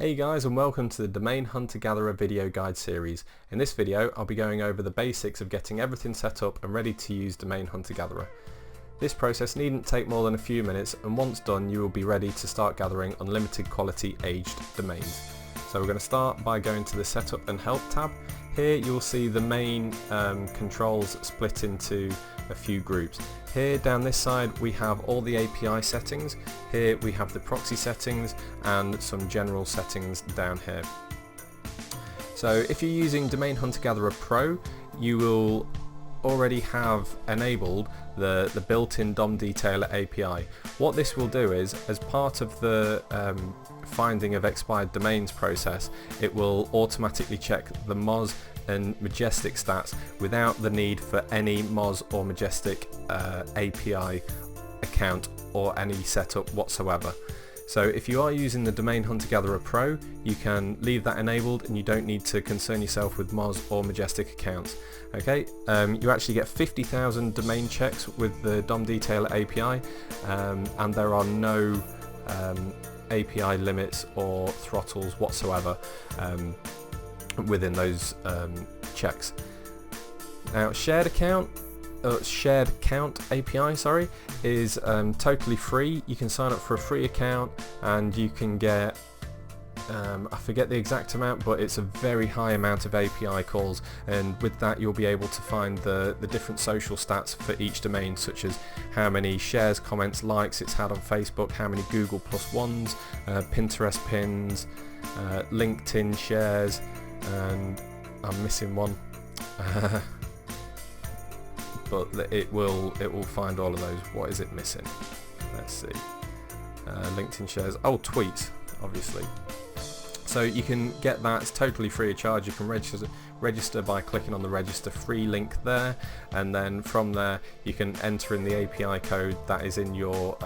Hey guys, and welcome to the Domain Hunter Gatherer video guide series. In this video I'll be going over the basics of getting everything set up and ready to use Domain Hunter Gatherer. This process needn't take more than a few minutes, and once done you will be ready to start gathering unlimited quality aged domains. So we're going to start by going to the Setup and Help tab. Here you'll see the main controls split into a few groups. Here down this side we have all the API settings. Here we have the proxy settings and some general settings down here. So if you're using Domain Hunter Gatherer Pro, you will already have enabled the built-in DOM detailer API. What this will do is, as part of the finding of expired domains process, it will automatically check the Moz and Majestic stats without the need for any Moz or Majestic API account or any setup whatsoever. So if you are using the Domain Hunter Gatherer Pro, you can leave that enabled and you don't need to concern yourself with Moz or Majestic accounts. Okay, you actually get 50,000 domain checks with the DOM detailer API, and there are no API limits or throttles whatsoever within those checks. Now shared account API is totally free. You can sign up for a free account and you can get I forget the exact amount, but it's a very high amount of API calls, and with that you'll be able to find the different social stats for each domain, such as how many shares, comments, likes it's had on Facebook, how many Google Plus ones, Pinterest pins, LinkedIn shares, and I'm missing one. But it will find all of those. What is it missing? Let's see. LinkedIn shares. Oh, tweets, obviously. So you can get that. It's totally free of charge. You can register by clicking on the register free link there, and then from there you can enter in the API code that is in your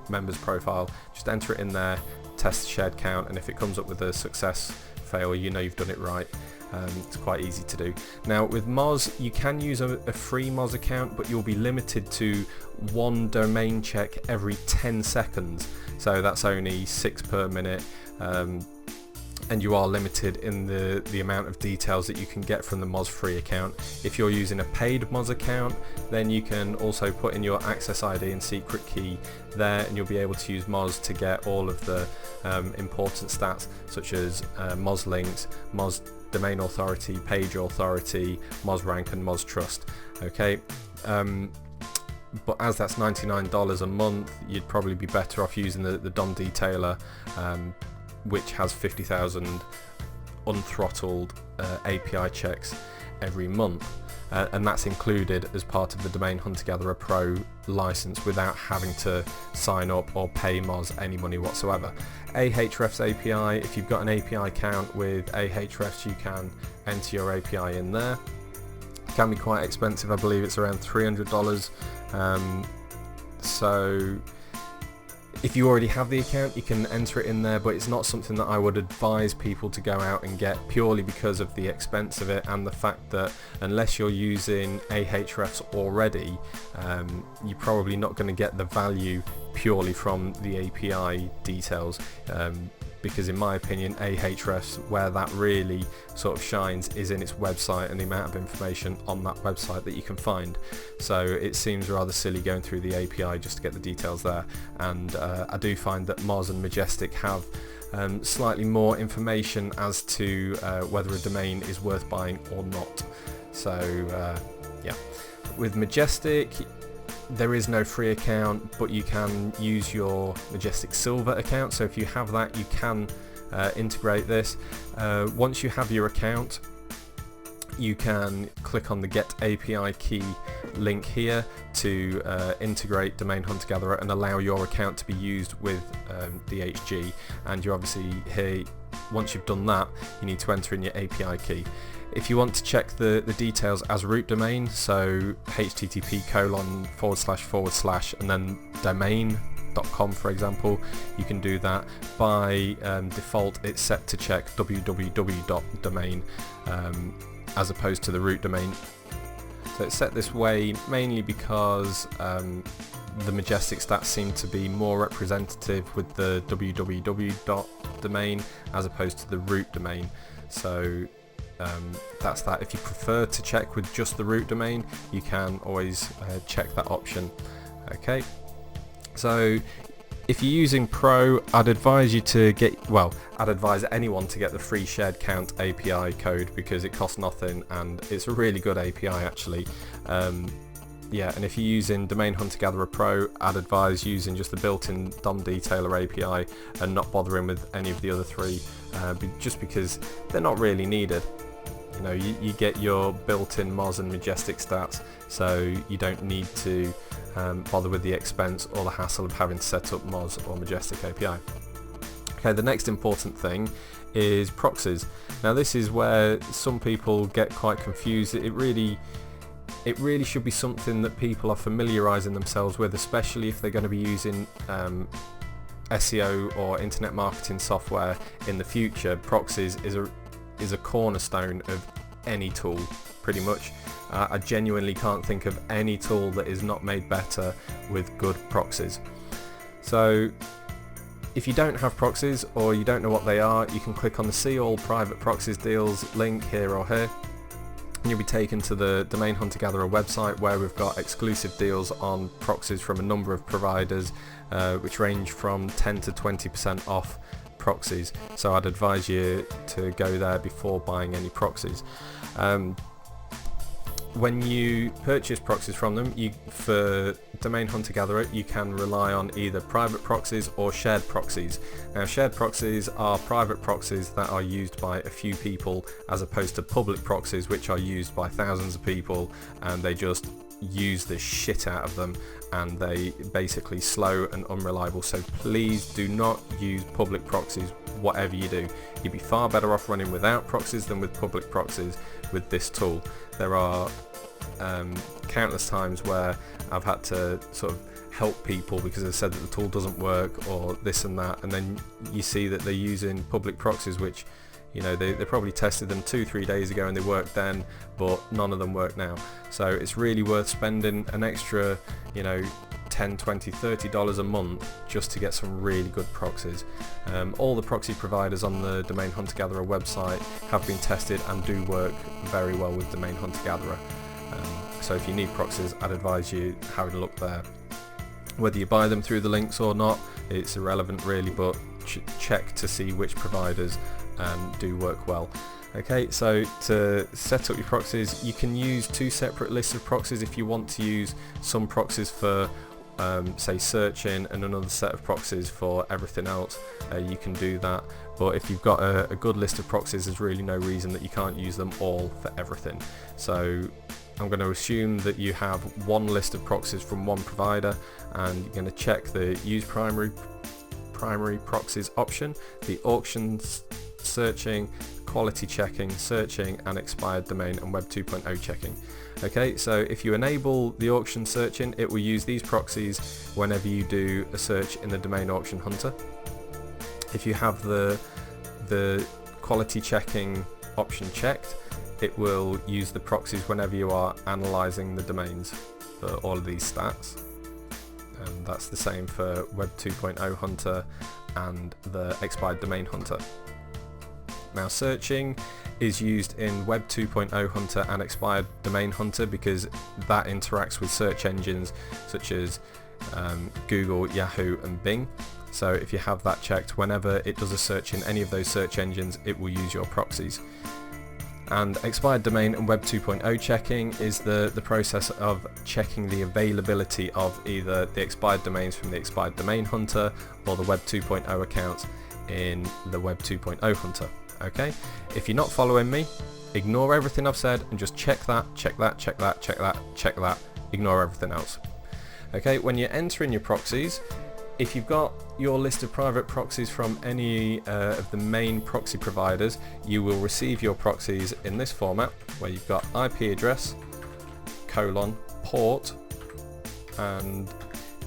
members profile. Just enter it in there, test the shared count, and if it comes up with a success fail, you know you've done it right. It's quite easy to do. Now with Moz, you can use a free Moz account, but you'll be limited to one domain check every 10 seconds. So that's only 6 per minute, and you are limited in the amount of details that you can get from the Moz free account. If you're using a paid Moz account, then you can also put in your access ID and secret key there, and you'll be able to use Moz to get all of the important stats, such as Moz links, Moz domain authority, page authority, Moz rank, and Moz trust. Okay, but as that's $99 a month, you'd probably be better off using the DOM detailer, which has 50,000 unthrottled API checks every month, and that's included as part of the Domain Hunter Gatherer Pro license without having to sign up or pay Moz any money whatsoever. Ahrefs API, if you've got an API account with Ahrefs, you can enter your API in there. It can be quite expensive. I believe it's around $300. So if you already have the account, you can enter it in there, but it's not something that I would advise people to go out and get, purely because of the expense of it and the fact that unless you're using Ahrefs already, you're probably not going to get the value purely from the API details, because in my opinion Ahrefs, where that really sort of shines, is in its website and the amount of information on that website that you can find. So it seems rather silly going through the API just to get the details there, and I do find that Moz and Majestic have slightly more information as to whether a domain is worth buying or not. So yeah, with Majestic there is no free account, but you can use your Majestic Silver account. So if you have that, you can integrate this. Once you have your account, you can click on the Get API Key link here to integrate Domain Hunter Gatherer and allow your account to be used with DHG. And you're obviously here, once you've done that, you need to enter in your API key. If you want to check the details as root domain, so http:// and then domain.com, for example, you can do that. By default it's set to check www.domain as opposed to the root domain. So it's set this way mainly because the Majestic stats seem to be more representative with the www domain as opposed to the root domain. So that's that. If you prefer to check with just the root domain, you can always check that option. Okay, so if you're using Pro, I'd advise you to I'd advise anyone to get the free shared count API code, because it costs nothing and it's a really good API actually. Yeah, and if you're using Domain Hunter Gatherer Pro, I'd advise using just the built-in DOM Detailer API and not bothering with any of the other three, just because they're not really needed. You know, you get your built-in Moz and Majestic stats, so you don't need to bother with the expense or the hassle of having to set up Moz or Majestic API. Okay, the next important thing is proxies. Now this is where some people get quite confused. It really should be something that people are familiarising themselves with, especially if they're going to be using SEO or internet marketing software in the future. Proxies is a cornerstone of any tool, pretty much. I genuinely can't think of any tool that is not made better with good proxies. So if you don't have proxies or you don't know what they are, you can click on the See All Private Proxies Deals link here or here, and you'll be taken to the Domain Hunter Gatherer website, where we've got exclusive deals on proxies from a number of providers, which range from 10 to 20% off proxies. So I'd advise you to go there before buying any proxies. When you purchase proxies from them, for Domain Hunter Gatherer, you can rely on either private proxies or shared proxies. Now, shared proxies are private proxies that are used by a few people, as opposed to public proxies, which are used by thousands of people, and they just use the shit out of them, and they basically slow and unreliable. So please do not use public proxies, whatever you do. You'd be far better off running without proxies than with public proxies with this tool. There are countless times where I've had to sort of help people because they've said that the tool doesn't work or this and that, and then you see that they're using public proxies, which, you know, they probably tested them 2-3 days ago and they worked then, but none of them work now. So it's really worth spending an extra, you know, $10, $20, $30 a month just to get some really good proxies. All the proxy providers on the Domain Hunter Gatherer website have been tested and do work very well with Domain Hunter Gatherer. So if you need proxies, I'd advise you having a look there. Whether you buy them through the links or not, it's irrelevant really, but check to see which providers do work well. Okay, so to set up your proxies, you can use two separate lists of proxies. If you want to use some proxies for say searching and another set of proxies for everything else, you can do that. But if you've got a good list of proxies, there's really no reason that you can't use them all for everything. So I'm going to assume that you have one list of proxies from one provider, and you're going to check the use primary proxies option, the auctions searching, quality checking, searching, and expired domain and Web 2.0 checking. Okay, so if you enable the auction searching, it will use these proxies whenever you do a search in the Domain Auction Hunter. If you have the quality checking option checked, it will use the proxies whenever you are analyzing the domains for all of these stats. And that's the same for Web 2.0 Hunter and the expired domain hunter. Now, searching is used in Web 2.0 Hunter and expired domain hunter because that interacts with search engines such as Google, Yahoo and Bing. So if you have that checked, whenever it does a search in any of those search engines, it will use your proxies. And expired domain and Web 2.0 checking is the process of checking the availability of either the expired domains from the expired domain hunter or the Web 2.0 accounts in the Web 2.0 Hunter. Okay, if you're not following me, ignore everything I've said and just check that, check that, check that, check that, check that, ignore everything else. Okay, when you're entering your proxies, if you've got your list of private proxies from any of the main proxy providers, you will receive your proxies in this format where you've got IP address, port, and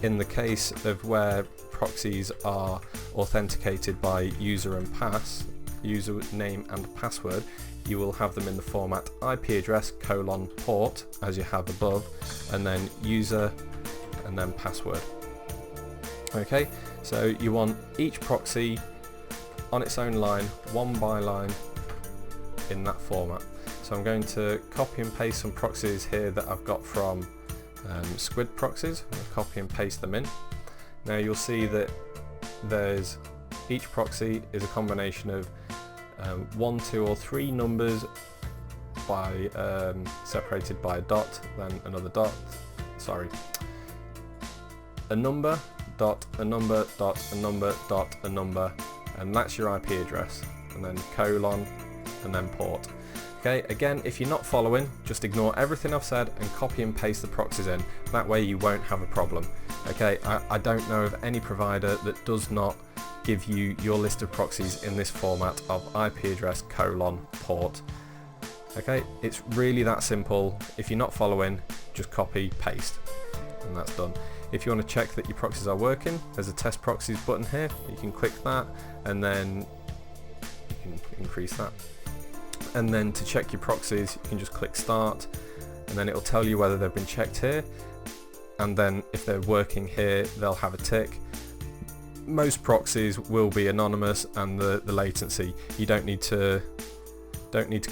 in the case of where proxies are authenticated by user name and password, you will have them in the format IP address, port, as you have above, and then user and then password. Okay, so you want each proxy on its own line, one by line, in that format. So I'm going to copy and paste some proxies here that I've got from Squid proxies. I'll copy and paste them in. Now you'll see that there's each proxy is a combination of 1, 2 or 3 numbers by separated by a dot, then another dot, sorry, a number, dot, a number, dot, a number, dot, a number, and that's your IP address, and then colon, and then port. Okay, again, if you're not following, just ignore everything I've said and copy and paste the proxies in. That way you won't have a problem. Okay, I don't know of any provider that does not give you your list of proxies in this format of IP address, colon, port. Okay, it's really that simple. If you're not following, just copy, paste, and that's done. If you want to check that your proxies are working, there's a test proxies button here. You can click that, and then you can increase that. And then to check your proxies, you can just click start, and then it'll tell you whether they've been checked here, and then if they're working here, they'll have a tick. Most proxies will be anonymous, and the latency, you don't need to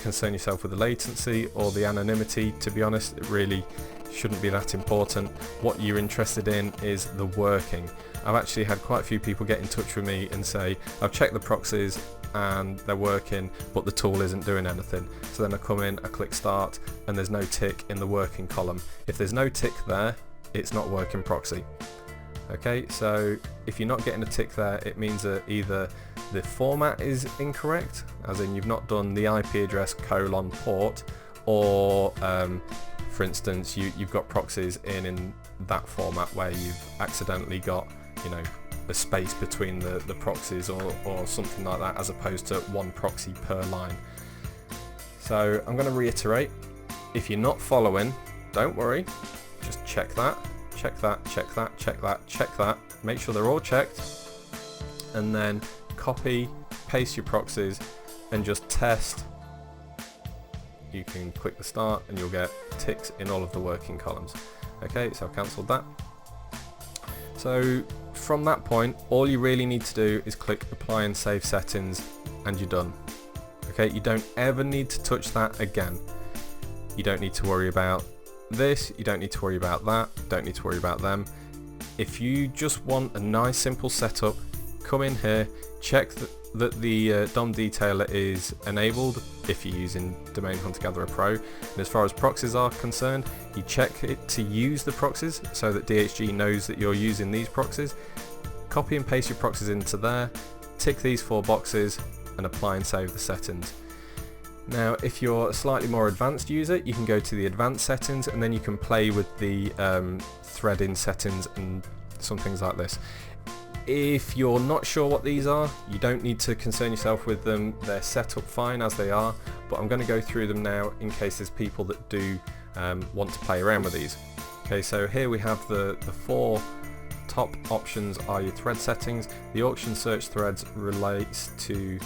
concern yourself with the latency or the anonymity. To be honest, it really shouldn't be that important. What you're interested in is the working. I've actually had quite a few people get in touch with me and say, I've checked the proxies and they're working, but the tool isn't doing anything. So then I come in, I click start, and there's no tick in the working column. If there's no tick there, it's not working proxy. Okay, so if you're not getting a tick there, it means that either the format is incorrect, as in you've not done the IP address colon port, or for instance you've got proxies in that format where you've accidentally got, you know, a space between the proxies or something like that, as opposed to one proxy per line. So I'm going to reiterate, if you're not following, don't worry, just check that, check that, check that, check that, check that, make sure they're all checked, and then copy, paste your proxies, and just test. You can click the start and you'll get ticks in all of the working columns. Okay, so I've cancelled that. So from that point, all you really need to do is click apply and save settings, and you're done. Okay, you don't ever need to touch that again. You don't need to worry about this, you don't need to worry about that, don't need to worry about them. If you just want a nice simple setup, come in here, check that the DOM detailer is enabled if you're using Domain Hunter Gatherer Pro, and as far as proxies are concerned, you check it to use the proxies so that DHG knows that you're using these proxies. Copy and paste your proxies into there, tick these 4 boxes, and apply and save the settings. Now if you're a slightly more advanced user, you can go to the advanced settings, and then you can play with the threading settings and some things like this. If you're not sure what these are, you don't need to concern yourself with them. They're set up fine as they are, but I'm going to go through them now in case there's people that do want to play around with these. Okay, so here we have the 4 top options are your thread settings. The auction search threads relates to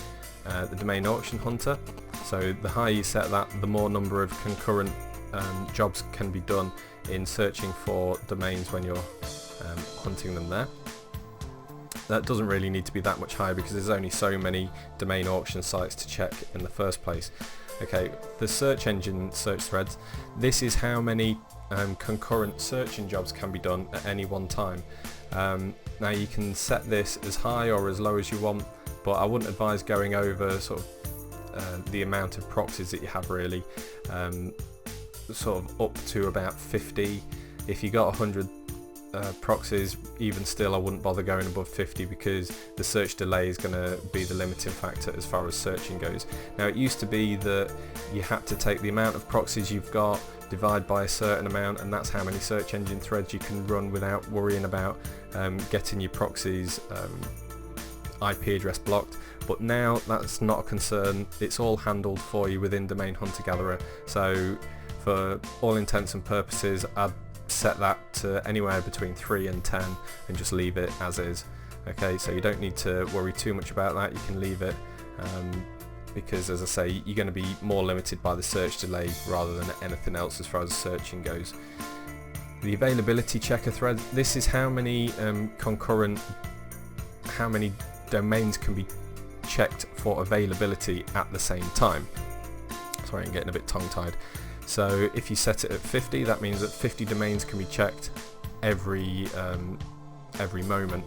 the domain auction hunter. So the higher you set that, the more number of concurrent jobs can be done in searching for domains when you're hunting them there. That doesn't really need to be that much higher because there's only so many domain auction sites to check in the first place. Okay, the search engine search threads, this is how many concurrent searching jobs can be done at any one time. Now you can set this as high or as low as you want, but I wouldn't advise going over sort of the amount of proxies that you have really, sort of up to about 50. If you got 100 proxies, even still I wouldn't bother going above 50 because the search delay is going to be the limiting factor as far as searching goes. Now it used to be that you had to take the amount of proxies you've got, divide by a certain amount, and that's how many search engine threads you can run without worrying about getting your proxies IP address blocked. But now that's not a concern, it's all handled for you within Domain Hunter Gatherer. So for all intents and purposes, I'd set that to anywhere between 3 and 10 and just leave it as is. Okay, so you don't need to worry too much about that, you can leave it because as I say, you're going to be more limited by the search delay rather than anything else as far as searching goes. The availability checker thread, this is how many how many domains can be checked for availability at the same time. Sorry, I'm getting a bit tongue-tied. So if you set it at 50, that means that 50 domains can be checked every moment.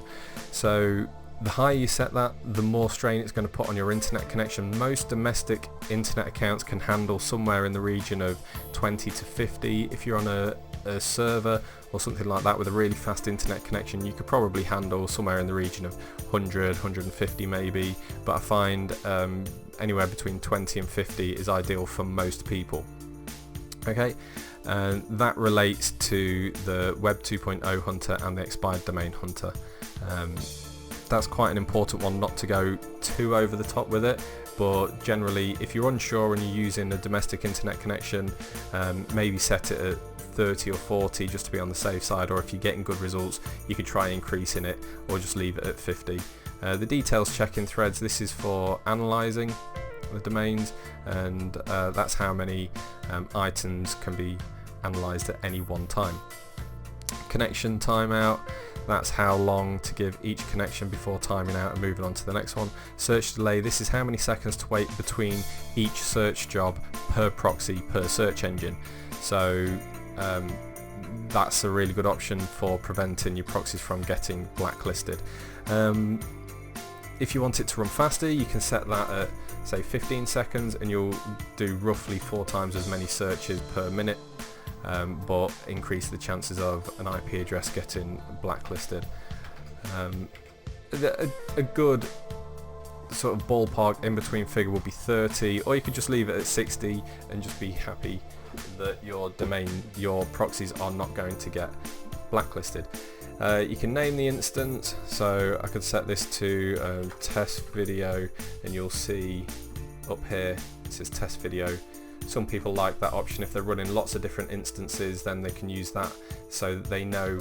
So the higher you set that, the more strain it's going to put on your internet connection. Most domestic internet accounts can handle somewhere in the region of 20 to 50. If you're on a server or something like that with a really fast internet connection, you could probably handle somewhere in the region of 100, 150 maybe, but I find anywhere between 20 and 50 is ideal for most people. Okay, and that relates to the Web 2.0 hunter and the expired domain hunter. That's quite an important one, not to go too over the top with it, but generally if you're unsure and you're using a domestic internet connection, maybe set it at 30 or 40 just to be on the safe side, or if you're getting good results you could try increasing it or just leave it at 50. The details checking threads, this is for analysing the domains, and that's how many items can be analysed at any one time. Connection timeout, that's how long to give each connection before timing out and moving on to the next one. Search delay, this is how many seconds to wait between each search job per proxy per search engine. So that's a really good option for preventing your proxies from getting blacklisted. If you want it to run faster, you can set that at say 15 seconds and you'll do roughly 4 times as many searches per minute, but increase the chances of an IP address getting blacklisted. A good sort of ballpark in between figure would be 30, or you could just leave it at 60 and just be happy that your proxies are not going to get blacklisted. You can name the instance, so I could set this to test video, and you'll see up here it says test video. Some people like that option. If they're running lots of different instances, then they can use that so that they know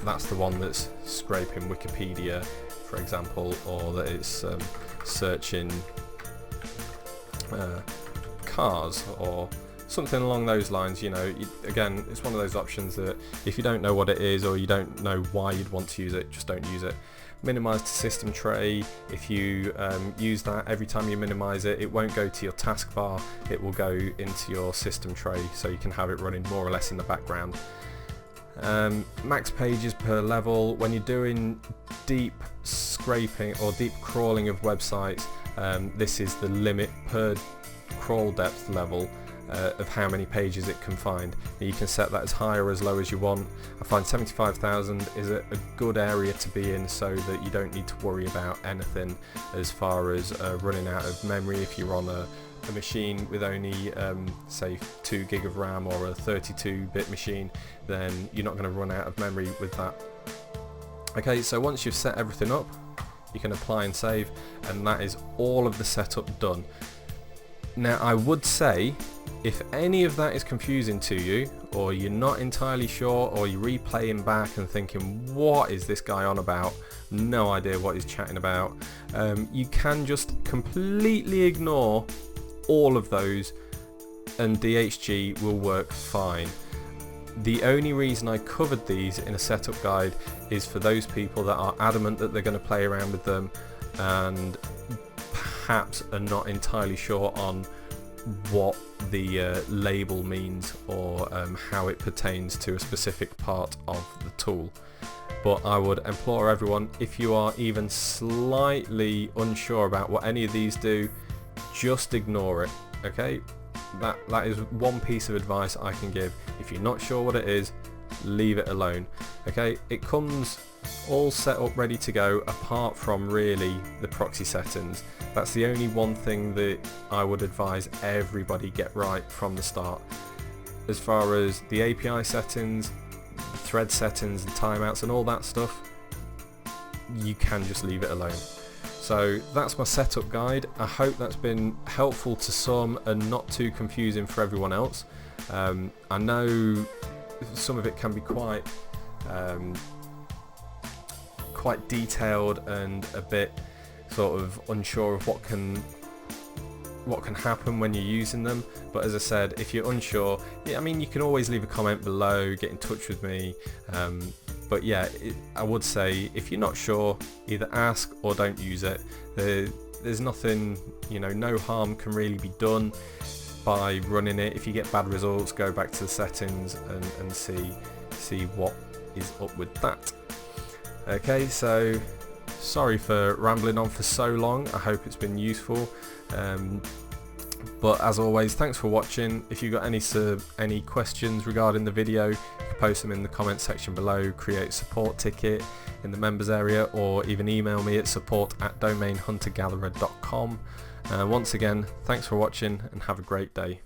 that's the one that's scraping Wikipedia, for example, or that it's searching cars or something along those lines. You know, again, it's one of those options that if you don't know what it is or you don't know why you'd want to use it, just don't use it. Minimize to system tray, if you use that, every time you minimize it, it won't go to your taskbar, it will go into your system tray, so you can have it running more or less in the background. Max pages per level, when you're doing deep scraping or deep crawling of websites, this is the limit per crawl depth level of how many pages it can find. You can set that as high or as low as you want. I find 75,000 is a good area to be in, so that you don't need to worry about anything as far as running out of memory. If you're on a machine with only say 2 gig of RAM or a 32-bit machine, then you're not going to run out of memory with that. Okay, so once you've set everything up, you can apply and save, and that is all of the setup done. Now I would say, if any of that is confusing to you, or you're not entirely sure, or you're replaying back and thinking, what is this guy on about? No idea what he's chatting about. You can just completely ignore all of those and DHG will work fine. The only reason I covered these in a setup guide is for those people that are adamant that they're going to play around with them and perhaps are not entirely sure on what the label means or how it pertains to a specific part of the tool. But I would implore everyone, if you are even slightly unsure about what any of these do, just ignore it. Okay, that is one piece of advice I can give. If you're not sure what it is, leave it alone. Okay, it comes all set up ready to go, apart from really the proxy settings. That's the only one thing that I would advise everybody get right from the start. As far as the API settings, the thread settings, the timeouts and all that stuff, you can just leave it alone. So that's my setup guide. I hope that's been helpful to some and not too confusing for everyone else. I know some of it can be quite detailed and a bit sort of unsure of what can what can happen when you're using them, but as I said, if you're unsure, yeah, I mean, you can always leave a comment below, get in touch with me, but yeah, I would say if you're not sure, either ask or don't use it. There's nothing, you know, no harm can really be done by running it. If you get bad results, go back to the settings and see what is up with that. Okay, so sorry for rambling on for so long. I hope it's been useful, but as always, thanks for watching. If you've got any questions regarding the video, you can post them in the comment section below, create a support ticket in the members area, or even email me at support@domainhuntergatherer.com. Once again, thanks for watching and have a great day.